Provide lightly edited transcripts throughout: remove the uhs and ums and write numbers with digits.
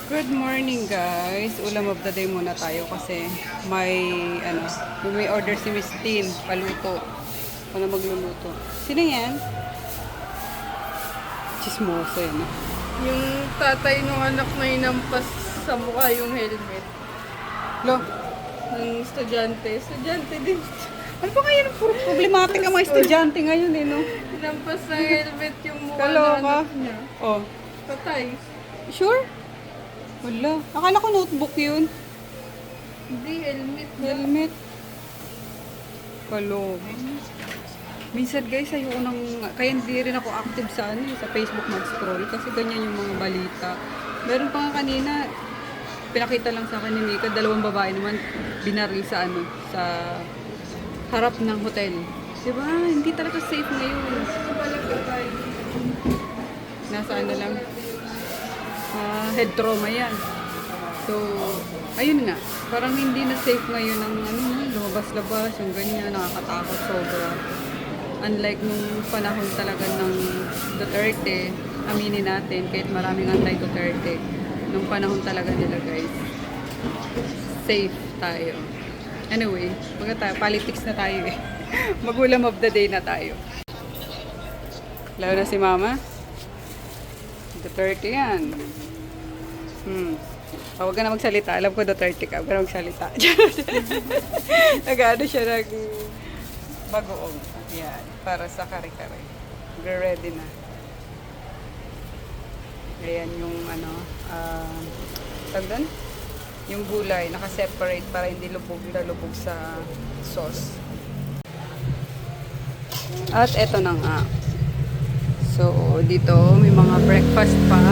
Good morning guys. Ulam of the day muna tayo kasi may order si Miss Tin, paluto. Para magluluto. Sino yan? Chismoso yan. Yung tatay nung anak na inampas sa mukha yung helmet. Lo, Ng estudyante. Estudyante din. ano ba kaya puro problematic ang mga estudyante ngayon eh, no? Inampas ng helmet yung mukha ng Kaloka. anak niya. Oh, Patay. sure? Wala. Akala ko notebook yun. Hindi, helmet na. Helmet. Kaloka. Minsan guys, ayoko nang, kaya hindi rin ako active sa sa Facebook mag-scroll kasi ganyan yung mga balita. Meron pa nga kanina, pinakita lang sa akin ni Mika, dalawang babae naman binaril sa sa harap ng hotel. Diba? Hindi talaga safe ngayon. Nasa lang, head trauma yan. So, ayun nga, parang hindi na safe ngayon ang lumabas-labas, yung ganyan, nakakatakot sobra. Unlike nung panahon talaga ng Duterte, aminin natin, kahit maraming anti-Duterte, nung panahon talaga nila guys, safe tayo. Anyway, politics na tayo eh. Magulam of the day na tayo. Lalo na si Mama. Duterte yan. Huwag ka na magsalita. Alam ko Duterte ka. Huwag ka na magsalita. Nag-ano siya ng bagoong. Yan. Para sa kare-kare. Ready na. Ayan yung tawag doon? Yung gulay. Naka-separate para hindi lubog na lubog sa sauce. At eto na nga. So, dito may mga breakfast pa.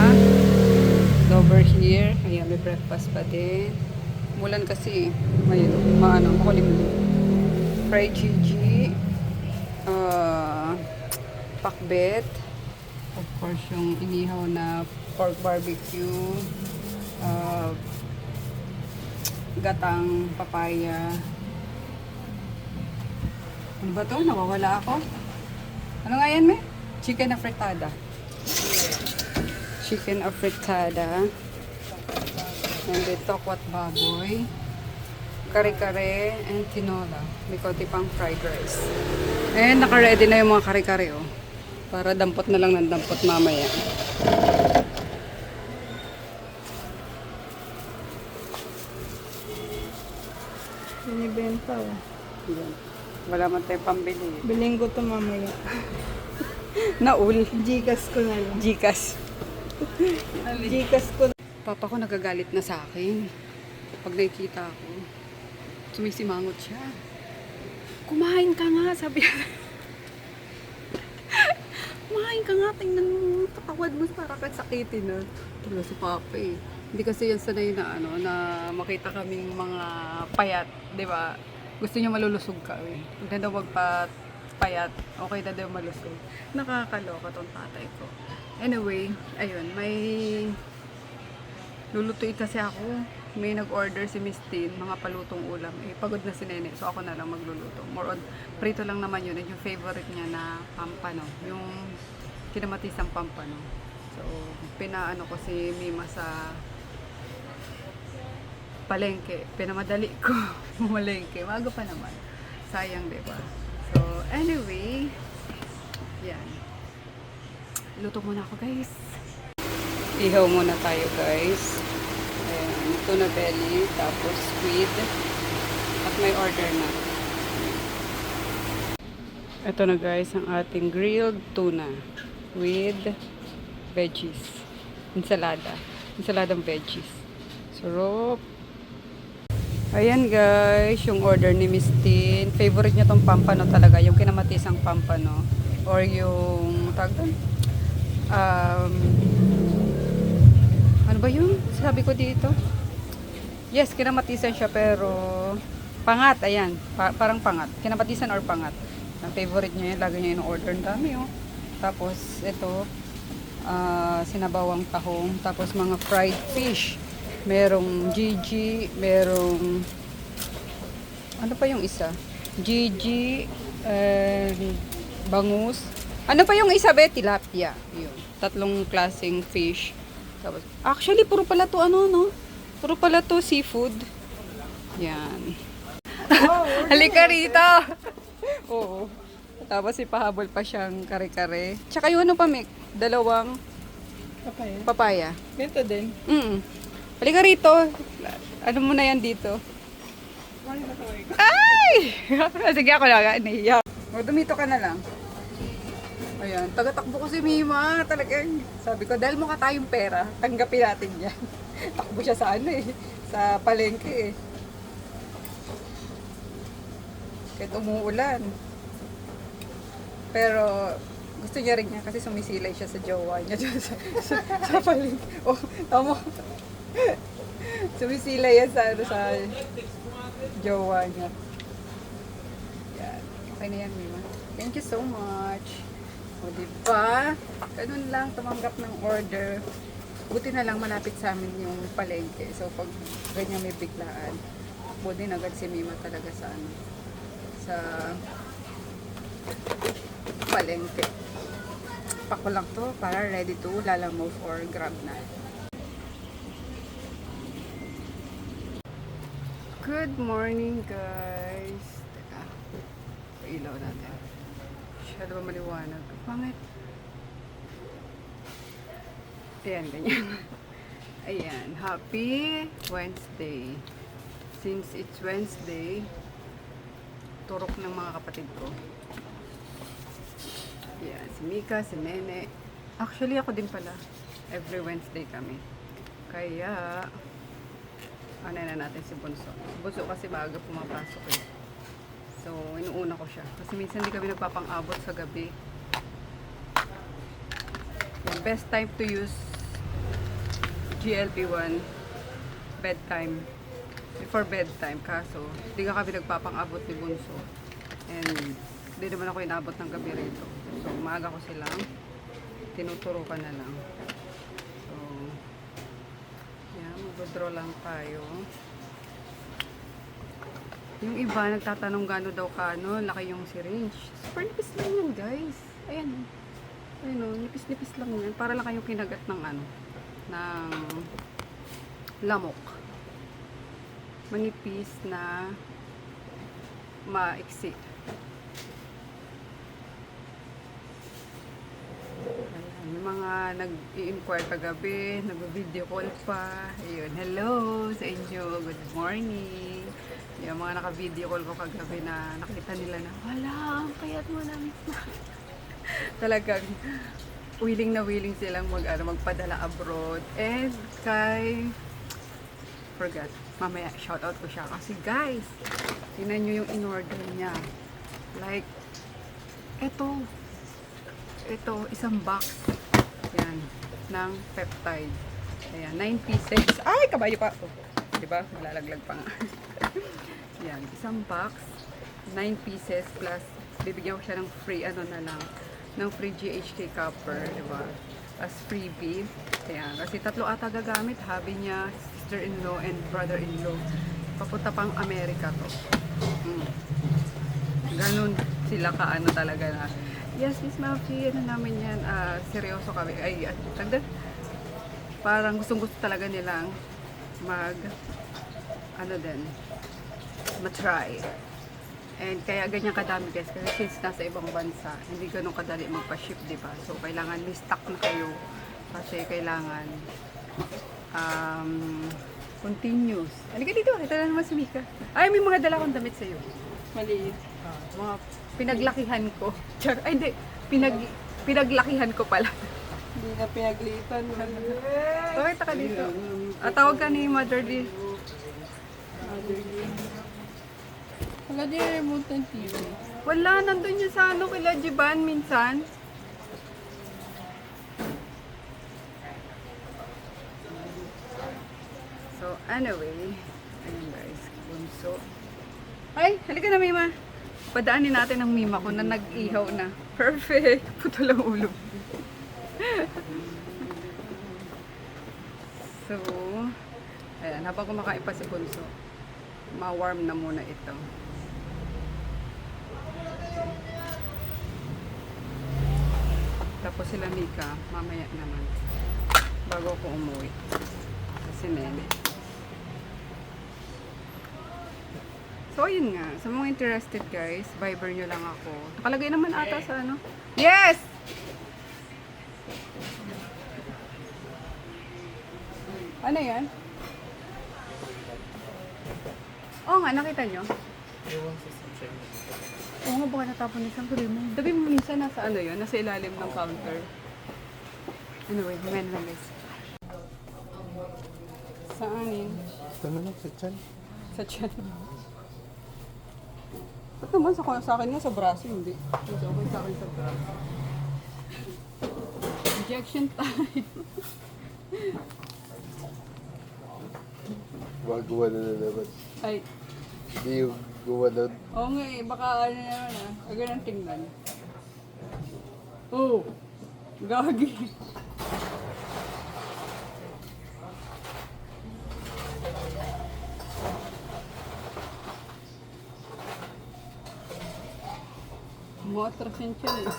Over here. Ayan, may breakfast pa din. Mulan kasi. Ayun, makulimlim. Fried Gigi. Pakbet. Of course, yung inihaw na pork barbecue. Gatang papaya. Ano ba to? Nawawala ako. Ano nga yan, me? Chicken afritada. Chicken afritada. And then tokwat baboy. Kare-kare and tinola. May konti pang fried rice. And naka-ready na yung mga kare-kare, oh. Para dampot na lang ng dampot mamaya. Binibenta oh. Yan. Wala man tayong pambili. Biling ko to mamaya. Naul. Gcash ko na lang. Gcash. Gcash ko na. Papa ko nagagalit na sa akin. Pag nakikita ko, sumisimangot siya. Kumain ka nga, sabi niya. Kumain ka nga, tingnan mo. Patawad mo para kang sakitin na. Talaga si Papa eh. Hindi kasi yan sanay na na makita kaming mga payat, di ba? Gusto niya malulusog ka eh. Huwag na daw magpapayat, okay na daw malusog. Nakakaloka tong tatay ko. Anyway, ayun, may lulutuin kasi ako. May nag-order si Miss Tin, mga palutong ulam. Eh, pagod na si Nene, so ako na lang magluluto. More on, prito lang naman yun. And yung favorite niya na pampano, yung kinamatisang pampano. So, pinaano ko si Mima sa palengke. Pinamadali ko malengke. Maaga pa naman. Sayang, diba? So, anyway, yan. Luto muna ako, guys. Ihaw muna tayo, guys. Ayan, tuna belly, tapos squid. At may order na. Ito na, guys, ang ating grilled tuna with veggies. Ensalada. Ensaladang veggies. Sarap. Ayan guys, yung order ni Miss Tin. Favorite niya tong pampano talaga, yung kinamatisang pampano. Or yung, tawag doon? Ano ba yun? Sabi ko dito. Yes, kinamatisan siya pero pangat, ayan. Parang pangat. Kinamatisan or pangat. Ang favorite niya yun, lagi niya yung order. Ang dami oh. Tapos ito, sinabawang tahong. Tapos mga fried fish. Merong Gigi, merong ano pa yung isa? Gigi, bangus. Ano pa yung isa, be? Tilapia. Yun. Tatlong klaseng fish. Tapos, actually, puro pala to ano, no? Puro pala to seafood. Yan. Halika rito! Oo. Tapos ipahabol pa siyang kare-kare. Tsaka yung ano pa, Mick? Dalawang Papaya. papaya. Ganito din. Halika rito. Ano mo na yan dito? Ay! Sige ako lang, nahiya. O, dumito ka na lang. Ayan, tagatakbo ko si Mima. Talagang, sabi ko, dahil mukha tayong pera, tanggapin natin yan. Takbo siya sa ano eh, sa palengke eh. Kahit umuulan. Pero, gusto niya rin niya kasi sumisilay siya sa jowa niya dyan sa palengke. Oh, tama. Sumisilay yan sa, sa jowa niya. Yan. Okay na yan, Mima. Thank you so much. O, diba? Ganun lang, tumanggap ng order. Buti na lang malapit sa amin yung palengke. So, pag ganyan may biglaan, buti na agad si Mima talaga sa ano, sa palengke. Pako lang to para ready to lalamove or grab na. Good morning, guys. Teka, ilaw natin. Masyado ba maliwanag? Pangit. Ayan, ganyan. Ayan, happy Wednesday. Since it's Wednesday, turok ng mga kapatid ko. Ayan, si Mika, si Nene. Actually, ako din pala. Every Wednesday kami. Kaya, ano na natin si Bunso. Si Bunso kasi maaga pumapasok eh. So, inuuna ko siya. Kasi minsan hindi kami nagpapang-abot sa gabi. The best time to use GLP-1 bedtime. Before bedtime. Kaso, hindi ka kami nagpapang-abot ni Bunso. And, hindi naman ako inabot ng gabi rito. So, maaga ko silang tinuturo ka na lang. So, yan. Mag-draw lang tayo. Yung iba, nagtatanong gano'n daw kano, laki yung syringe. Super nipis lang yan, guys. Ayan. Ayan o, nipis-nipis lang yan. Para lang kayong kinagat ng ano, ng lamok. Manipis na maiksi. Ayan, yung mga nag-i-inquire kagabi, nag-video call pa. Ayun, hello sa inyo. Good morning. Yung mga naka-video call ko kagabi na nakita nila na, wala, ang kayat mo namin. Talagang willing na willing silang magpadala abroad. And kay, forgot, mamaya shoutout ko siya. Kasi guys, tingnan nyo yung in-order niya. Like, ito, isang box. Yan, ng peptide. Ayan, 9 pieces. Ay, kabayo pa. Oh, diba? Malalaglag pa nga. Yan, isang box, 9 pieces plus bibigyan ko siya ng free ano na lang, ng free GHK copper, diba? As freebie. Ayan, kasi tatlo ata gagamit, habi niya, sister-in-law and brother-in-law. Papunta pang Amerika to. Ganun sila kaano talaga na, yes, Miss Mafi, ano namin yan, seryoso kami. Ay, parang gustong-gusto talaga nilang matry. And kaya ganyan kadami guys, kasi since nasa ibang bansa, hindi ganun kadali magpa-ship, diba? So, kailangan may stock na kayo kasi kailangan continuous. Halika dito, ito na naman si Mika. Ay, may mga dala kong damit sa'yo. Maliit. Mga pinaglakihan ko. Ay, hindi. Pinaglakihan ko pala. Hindi na pinaglitan. Okay, taka dito. Tawag ka ni Motherly. Wala din yung remote ng TV. Wala, nandun yun sa ano kila Jiban minsan. So, anyway. Ayun guys, Bunso. Ay, halika na Mima. Padaanin natin ang Mima ko na nag-ihaw na. Perfect. Putol ang ulo. So, ayan, habang kumakain pa si Bunso, ma-warm na muna ito. Tapos sila Mika, mamaya naman. bago ako umuwi. Kasi nene. So, ayun nga. Sa mga interested guys, Viber nyo lang ako. Nakalagay naman ata sa ano. Yes! Ano yan? Oo nga, nakita nyo? Oo nga, baka natapon ni Sam. Dabi mo minsan nasa ano yun? Nasa ilalim ng counter. Anyway, men lang guys. Saan yun? Ito na lang sa tiyan. Sa tiyan. Ba't naman sa akin nga sa braso, hindi. Mas okay sa akin sa braso. Injection time. Magawa na naman. Ay, Hindi yung gawa na. oo nga eh, baka ano naman ah. Huwag nang tingnan. Oh! Gagi. Mga atrasin siya eh.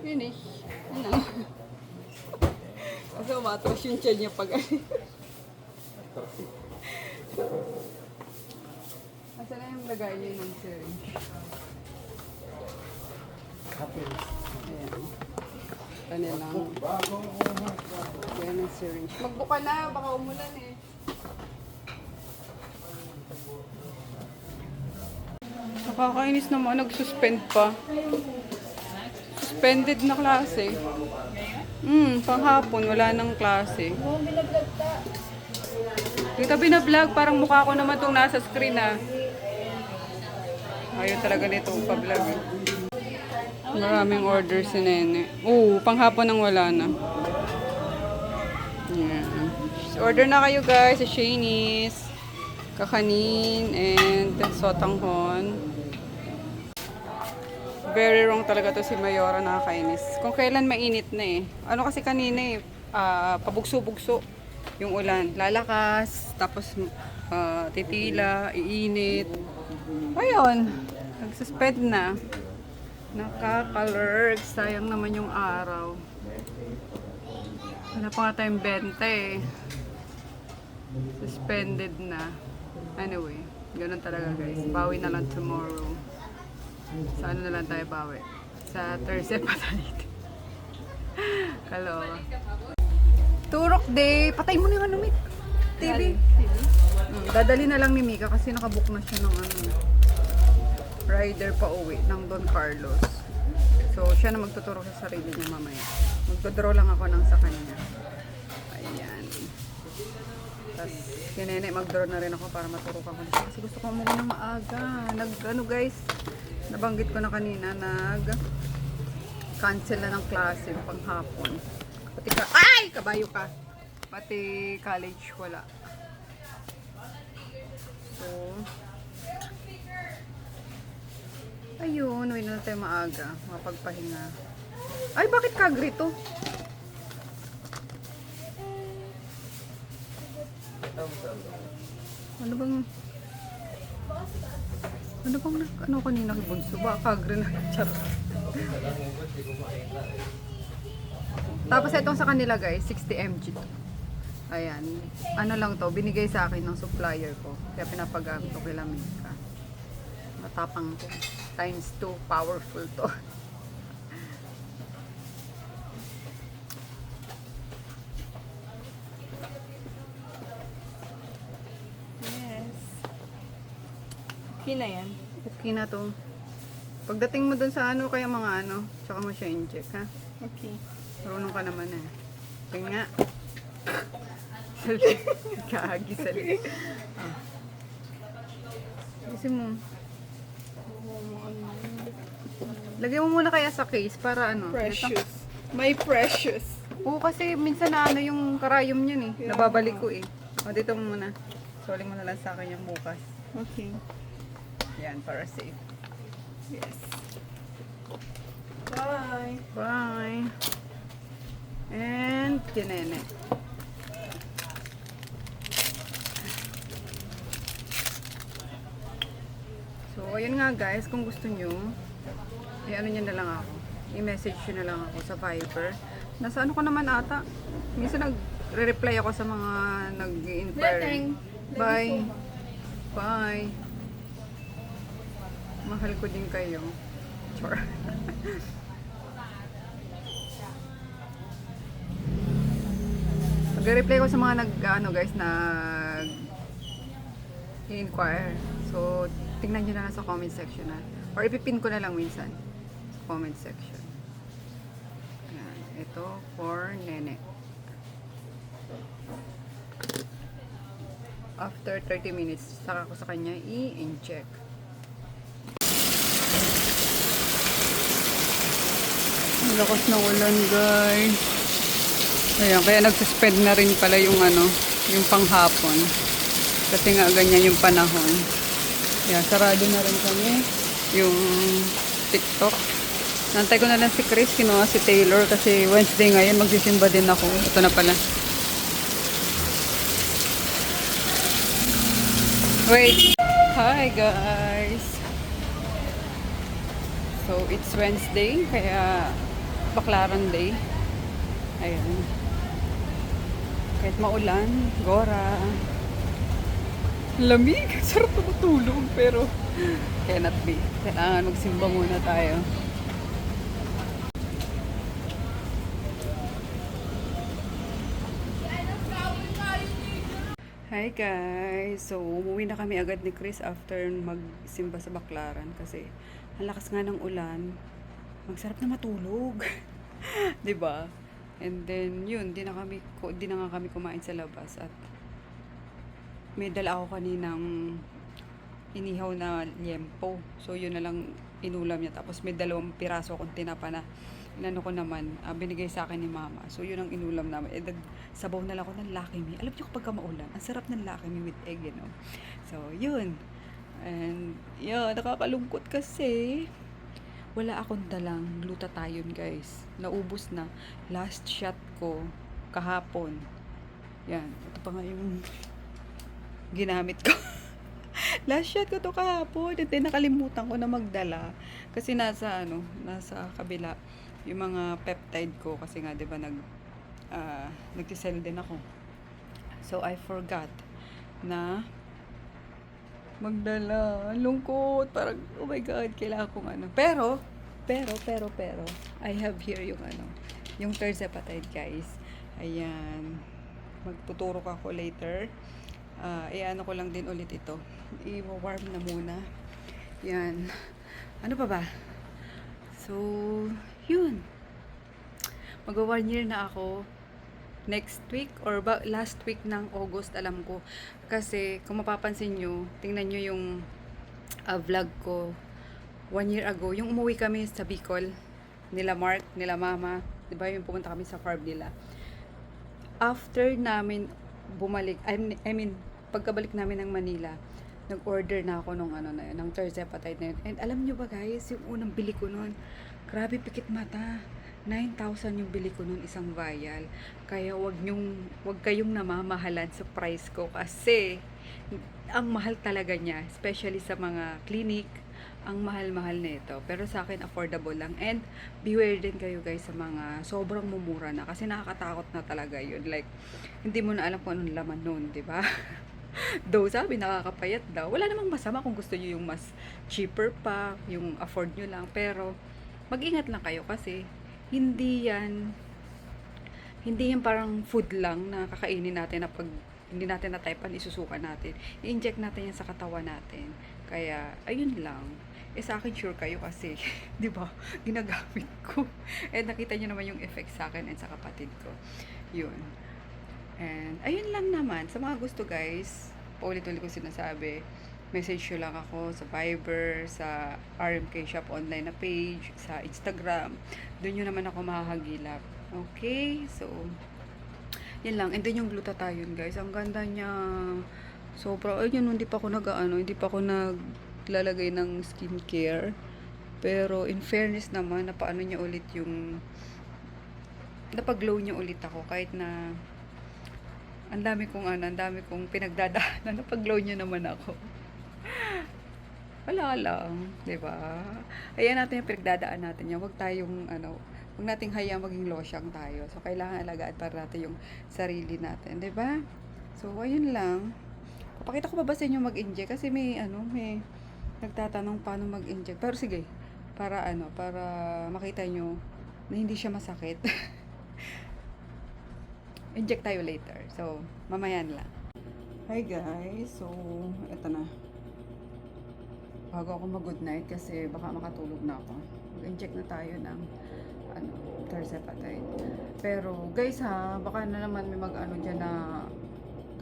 Finish. Ano? Kasi umatras yung tiyan niya pag Asa na yung lagay niya ng syringe? Ayan. Kanilang yan ang syringe. Magbuka na, baka umulan eh. Nakakainis naman, nag-suspend pa. Suspended na klase. Panghapon, wala nang klase. Kita binablog, parang mukha ko naman itong nasa screen ah. Ayaw talaga nito pa-vlog eh. Maraming order si Nene. Oo, panghapon nang wala na. Yeah. Order na kayo guys sa Shanice, kakanin, and sotanghon. Very wrong talaga to si Mayora, nakakainis. Kung kailan mainit na eh. Ano kasi kanina eh, pabugso-bugso yung ulan. Lalakas, tapos titila, iinit. Ayun, nag-suspend na. Nakaka-lurk, sayang naman yung araw. Wala pa nga tayong benta eh. Suspended na. Anyway, ganun talaga guys. Bawi na lang tomorrow. Sa ano na lang tayo bawi? Sa Thursday pa tayo. Kaloka. Turok day. Patay mo na yung ano, Mick. TV. Dadali na lang ni Mika kasi nakabook na siya ng ano, rider pa uwi ng Don Carlos. So, siya na magtuturo sa sarili niya mamaya. Magdodraw lang ako ng sa kanya. Ayan. Tapos, kinene, mag-draw na rin ako para maturukan ko siya. Kasi gusto ko umuwi ng maaga. Ano guys, nabanggit ko na kanina, cancel na ng klase panghapon. Pati ay! Kabayo ka! Pati college, wala. So, ayun, uwi na tayo maaga. Mapagpahinga. Ay, bakit kagrito? Ano kanina kay Bunso? Baka kagre na. Charot. Tapos itong sa kanila guys, 60 mg to. Ayan. Ano lang to, binigay sa akin ng supplier ko. Kaya pinapagamit ko kay Lamika. Matapang ko. Times 2, powerful to. Yes. Okay na yan. Okay na to. Pagdating mo dun sa ano, kaya mga ano, tsaka mo siya inject, ha? Okay. Marunong ka naman eh. Tingnan nga. Kagi sali. Kasi mo. Lagay mo muna kaya sa case para ano. Precious. My precious. Oo, kasi minsan na ano yung karayom niyan eh. Yeah. Nababalik ko eh. O, dito mo muna. Suling mo na lang sa akin yung bukas. Okay. Yan, para safe. Yes. Bye! Bye! And kinene. So, ayun nga guys, kung gusto nyo, i-ano nyo na lang ako. I-message nyo na lang ako sa Viber. Nasa ano ko naman ata. Minsan nagre-reply ako sa mga nag-inquire. Bye! Bye! Mahal ko din kayo. Char. Nagre-reply ko sa mga nag-ano guys, nag-inquire. So, tingnan nyo na lang sa comment section na. Or ipipin ko na lang minsan sa comment section. Ayan. Ito for Nene. After 30 minutes, saka ko sa kanya i-incheck. Ang lakas ng ulan guys. Ayan, kaya nagsuspend na rin pala yung ano, yung panghapon. Kasi nga ganyan yung panahon. Ayan, sarado na rin kami yung TikTok. Nantay ko na lang si Chris, kinuha si Taylor kasi Wednesday ngayon, magsisimba din ako. Ito na pala. Wait! Hi guys! So, it's Wednesday, kaya Baklaran Day. Ayan. Kahit maulan, gora. Lamig! Sarap na matulog, pero cannot be. Kailangan magsimba muna tayo. Hi guys! So, umuwi na kami agad ni Chris after magsimba sa Baklaran kasi ang lakas nga ng ulan. Magsarap na matulog. 'Di ba? And then, yun, di na nga kami kumain sa labas at may dala ako kaninang inihaw na liempo. So, yun na lang inulam niya. Tapos, may 2 piraso akong tinapa na inano ko naman, binigay sa akin ni mama. So, yun ang inulam namin. Sabaw na lang ako ng Lucky Me. Alam niyo kapag maulan, ang sarap ng Lucky Me with egg, you know? So, yun. And, yun, nakakalungkot kasi wala akong dalang glutathione guys. Naubos na. Last shot ko kahapon. Yan. Ito pa nga yung ginamit ko. Last shot ko to kahapon. At nakalimutan ko na magdala. Kasi nasa kabila yung mga peptide ko. Kasi nga, di ba, nagtisell din ako. So, I forgot na magdala. Lungkot. Parang, oh my God, kailangan kong ano. Pero, I have here yung terzepatide, guys. Ayan. Magtuturo ko ako later. Iano ko lang din ulit ito. I-warm na muna. Yan. Ano pa ba? So, yun. Mag-1 year na ako next week or last week ng August, alam ko. Kasi kung mapapansin nyo, tingnan nyo yung vlog ko 1 year ago. Yung umuwi kami sa Bicol, nila Mark, nila Mama, diba yung pumunta kami sa farm nila. After namin bumalik, I mean, pagkabalik namin ng Manila, nag-order na ako ng terzepatide na yun. And alam nyo ba guys, yung unang bili ko nun, grabe pikit mata. 9,000 yung bili ko nun, isang vial. Kaya wag kayong namamahalan sa price ko kasi ang mahal talaga niya, especially sa mga clinic, ang mahal-mahal na ito. Pero sa akin, affordable lang. And beware din kayo guys sa mga sobrang mumura na kasi nakakatakot na talaga yun. Like, hindi mo na alam kung anong laman nun, di ba? Though sabi, nakakapayat daw. Wala namang masama kung gusto nyo yung mas cheaper pa, yung afford nyo lang. Pero, mag-ingat lang kayo kasi hindi yan parang food lang na kakainin natin na pag hindi natin na-typean, isusuka natin. I-inject natin yan sa katawan natin. Kaya, ayun lang. Sa akin sure kayo kasi, di ba, ginagamit ko. And nakita nyo naman yung effect sa akin and sa kapatid ko. Yun. And, ayun lang naman. Sa mga gusto guys, paulit-ulit ko sinasabi, message nyo lang ako sa Viber, sa RMK Shop online na page, sa Instagram. Doon nyo naman ako makakagilap. Okay? So, yun lang. And then yung glutathione guys, ang ganda niya. Sobra. Ayun, hindi pa ako naglalagay ng skincare. Pero in fairness naman, napaano niya ulit yung napag-glow niya ulit ako kahit na ang dami kong pinagdadaanan, napag-glow niya naman ako. Wala lang, 'di ba? Hayaan natin yung pinagdadaan natin yan. Huwag tayong huwag nating hayaan maging losyang tayo. So kailangan alagaan para natin yung sarili natin, 'di ba? So ayun lang. Papakita ko pa ba sa inyo mag-inject kasi may nagtatanong paano mag-inject. Pero sige, para makita nyo na hindi siya masakit. Inject tayo later. So, mamayan lang. Hi guys. So, eto na. Bago ako mag-good night kasi baka makatulog na ako. Mag-inject na tayo ng tirzepatide. Pero guys ha, baka na naman may dyan na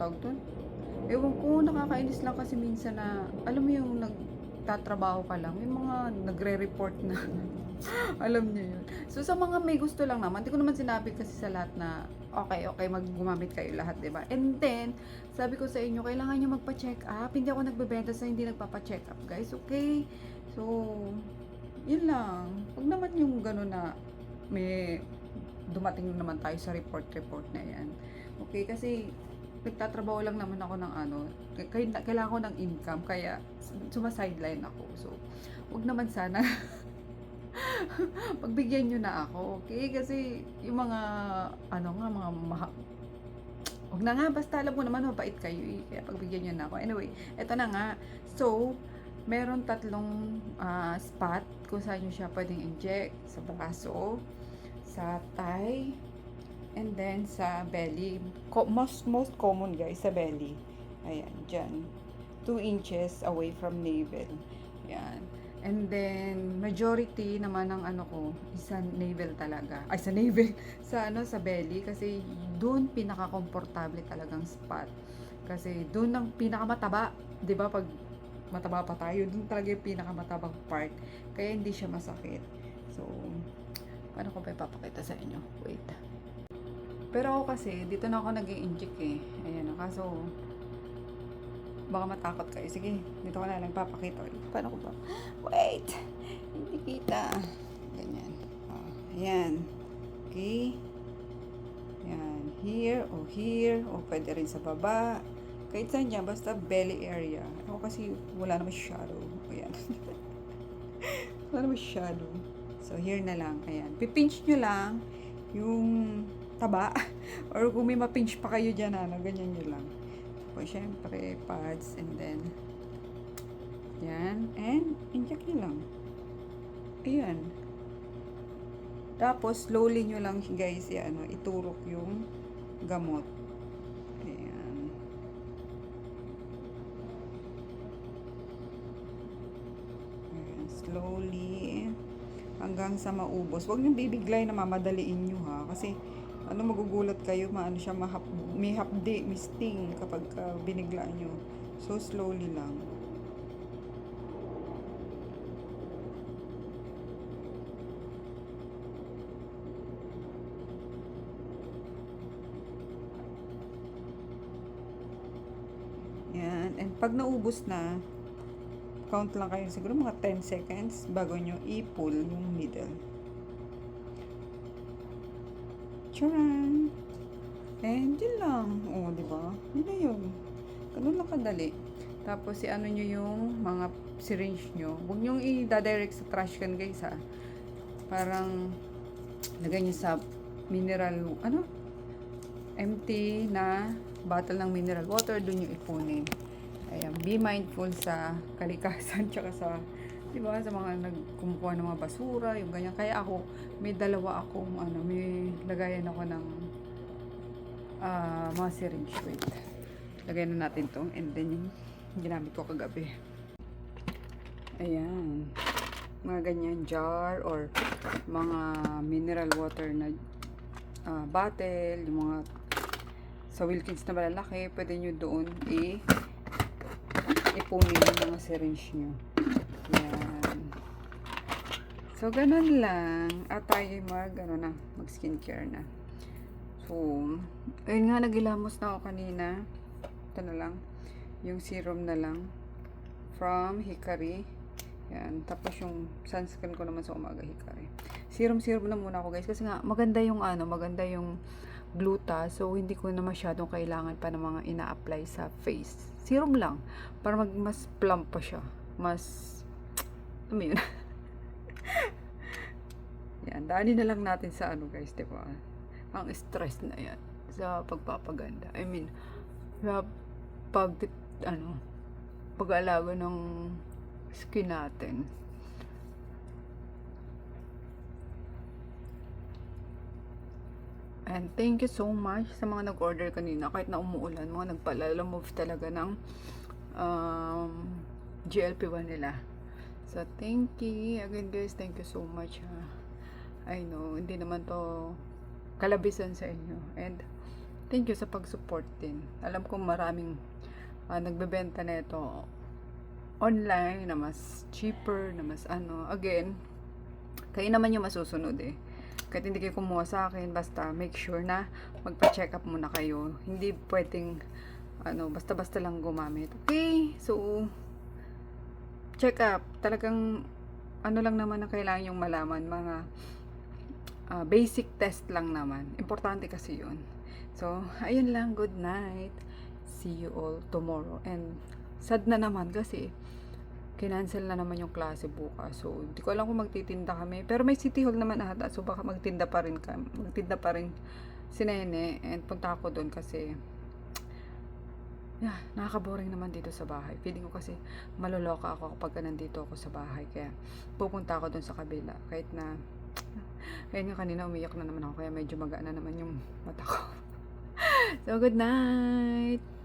tawag dun. Ewan ko, nakakainis lang kasi minsan na, alam mo yung nagtatrabaho ka lang, may mga nagre-report na. Alam niyo yun. So, sa mga may gusto lang naman, hindi ko naman sinabi kasi sa lahat na, okay, gumamit kayo lahat, diba? And then, sabi ko sa inyo, kailangan nyo magpa-check up. Hindi ako nagbebenta sa hindi nagpapa-check up, guys, okay? So, yun lang. Huwag naman yung gano'n na may dumating naman tayo sa report na yan. Okay, kasi nagtatrabaho lang naman ako ng kailangan ko ng income, kaya sumasideline ako. So, huwag naman sana pagbigyan nyo na ako, okay? Kasi yung mga huwag na nga, basta alam mo naman mabait kayo eh, kaya pagbigyan nyo na ako. Anyway, eto na nga. So, meron 3 spot kung saan nyo siya pwedeng inject: sa braso, sa thigh, and then sa belly. Most common guys, sa belly. Ayan, dyan. 2 inches away from navel. Ayan. And then, majority naman ng is sa navel talaga. Ay, sa navel. Sa belly. Kasi, doon pinaka-komportable talagang spot. Kasi, doon ang pinakamataba. 'Di ba pag mataba pa tayo, doon talaga yung pinakamatabang part. Kaya, hindi siya masakit. So, paano ko pa ipapakita sa inyo? Wait. Pero ako kasi, dito na ako nag-i-inject eh. Ayan, kaso, baka matakot kayo. Sige, dito ko na lang papakita ulit. Paano ko ba? Wait! Hindi kita. Ganyan. Ayan. Okay. Ayan. Here, o pwede rin sa baba. Kahit saan dyan, basta belly area. Ako kasi, wala naman shadow. Ayan. Wala naman shadow. So, here na lang. Ayan. Pipinch nyo lang yung taba. Or kung may mapinch pa kayo dyan, ganyan nyo lang. Tapos, syempre, pads, and then, yan, and inject nyo lang. Ayan. Tapos, slowly nyo lang, guys, iturok yung gamot. Ayan. Ayan, slowly, hanggang sa maubos. Huwag nyo bibiglay na mamadaliin nyo, ha, kasi, magugulat kayo, siya may hapdi, may sting kapag biniglaan nyo. So, slowly lang. Yan. And pag naubos na, count lang kayo siguro mga 10 seconds bago nyo i-pull yung needle. Charan! And yun lang. O, diba? Yun na yun. Ganun lang kadali. Tapos, nyo yung mga syringe nyo. Huwag nyo i-direct sa trash can, guys, ha. Parang, lagay nyo sa mineral, empty na bottle ng mineral water. Doon nyo ipunin. Ayan. Be mindful sa kalikasan, tsaka sa diba, sa mga nagkumukuha ng mga basura, yung ganyan. Kaya ako, may dalawa akong, may lagayan ako ng mga syringe. Wait. Lagayan na natin to. And then, yung ginamit ko kagabi. Ayan. Mga ganyan jar or mga mineral water na bottle, yung mga sa Wilkins na malalaki, pwede nyo doon ipunin yung mga syringe nyo. Yan. So, ganun lang. At tayo mag skincare na. So, ayun nga, nagilamos na ako kanina. Ito na lang. Yung serum na lang. From Hikari. Yan. Tapos yung sunscreen ko naman sa umaga, hikari. Serum na muna ako guys. Kasi nga, maganda yung gluta. So, hindi ko na masyadong kailangan pa ng mga ina-apply sa face. Serum lang. Para mas plump pa siya. Mas, ano yun? Yan. Daanin na lang natin sa guys, diba? Ang stress na yan. Sa pagpapaganda. I mean, sa pag-aalaga ng skin natin. And thank you so much sa mga nag-order kanina. Kahit na umuulan, mga nagpalalamove talaga ng GLP-1 nila. So, thank you. Again guys, thank you so much. I know, hindi naman to kalabisan sa inyo. And thank you sa pag-support din. Alam ko maraming nagbebenta na ito online na mas cheaper, na mas Again, kayo naman yung masusunod eh. Kahit hindi kayo kumuha sa akin, basta make sure na magpa-check up muna kayo. Hindi pwedeng basta-basta lang gumamit. Okay? So, check up. Talagang lang naman ang kailangan yung malaman. Mga basic test lang naman. Importante kasi yun. So, ayun lang. Good night. See you all tomorrow. And sad na naman kasi kinancel na naman yung klase bukas. So, hindi ko alam kung magtitinda kami. Pero may City Hall naman ata. So, baka magtinda pa rin si Nene. And punta ako doon kasi nakaka-boring naman dito sa bahay. Feeling ko kasi maloloka ako kapag nandito ako sa bahay. Kaya pupunta ako doon sa kabila. Kahit na ayun nga, kanina umiyak na naman ako. Kaya medyo magaan na naman yung mata ko. So, good night!